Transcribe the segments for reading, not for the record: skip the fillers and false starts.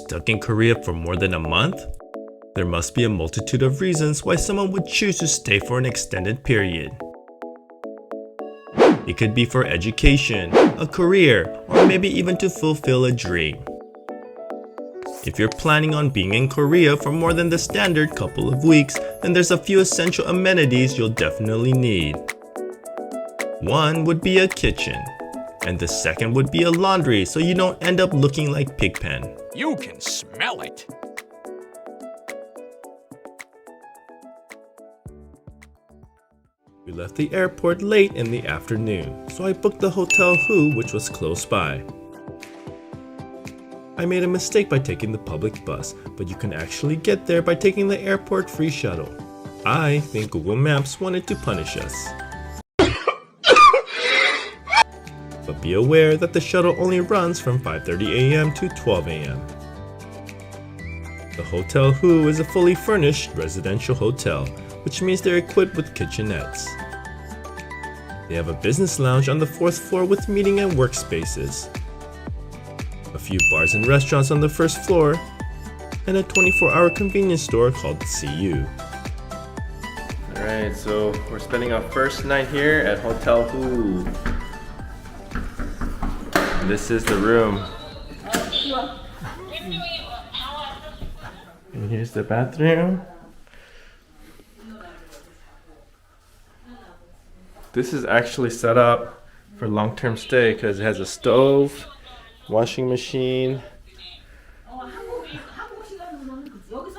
stuck in Korea for more than a month? There must be a multitude of reasons why someone would choose to stay for an extended period. It could be for education, a career, or maybe even to fulfill a dream. If you're planning on being in Korea for more than the standard couple of weeks, then there's a few essential amenities you'll definitely need. One would be a kitchen, and the second would be a laundry so you don't end up looking like Pigpen. You can smell it. We left the airport late in the afternoon, so I booked the Hotel Hu, which was close by. I made a mistake by taking the public bus, but you can actually get there by taking the airport free shuttle. I think Google Maps wanted to punish us. But be aware that the shuttle only runs from 5:30 a.m. to 12 a.m. The Hotel Hu is a fully furnished residential hotel, which means they're equipped with kitchenettes. They have a business lounge on the 4th floor with meeting and workspaces, a few bars and restaurants on the 1st floor, and a 24-hour convenience store called CU. Alright, so we're spending our first night here at Hotel Hu. This is the room. And here's the bathroom. This is actually set up for long-term stay because it has a stove, washing machine.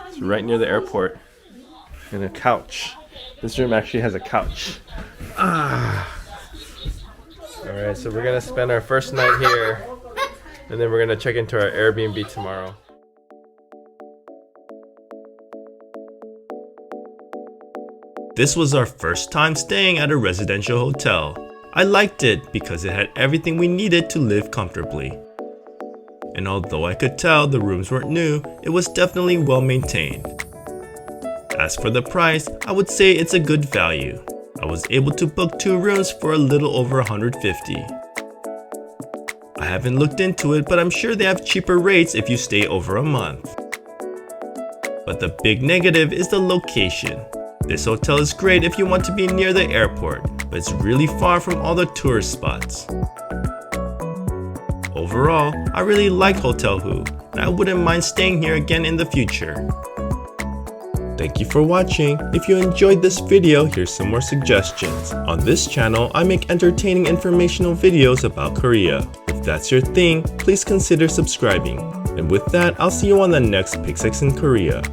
It's right near the airport. And a couch. This room actually has a couch. Alright, so we're gonna spend our first night here, and then we're gonna check into our Airbnb tomorrow. This was our first time staying at a residential hotel. I liked it because it had everything we needed to live comfortably. And although I could tell the rooms weren't new, it was definitely well maintained. As for the price, I would say it's a good value. I was able to book 2 rooms for a little over $150. I haven't looked into it, but I'm sure they have cheaper rates if you stay over a month. But the big negative is the location. This hotel is great if you want to be near the airport, but it's really far from all the tourist spots. Overall, I really like Hotel Hu, and I wouldn't mind staying here again in the future. Thank you for watching. If you enjoyed this video, here's some more suggestions. On this channel, I make entertaining informational videos about Korea. If that's your thing, please consider subscribing. And with that, I'll see you on the next Pixex in Korea.